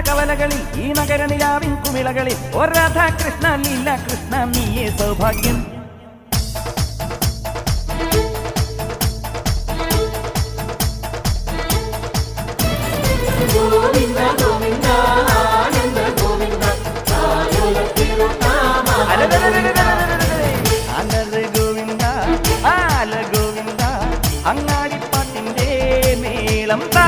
കവലകളിൽ ഈ നഗരനിലാവിൻ കുമിളകളിൽ ഓ രാധാകൃഷ്ണ ലീല കൃഷ്ണ നീയേ സൗഭാഗ്യം. ഗോവിന്ദ ആല ഗോവിന്ദ അങ്ങാടിപ്പാട്ടിന്റെ മേളം താ.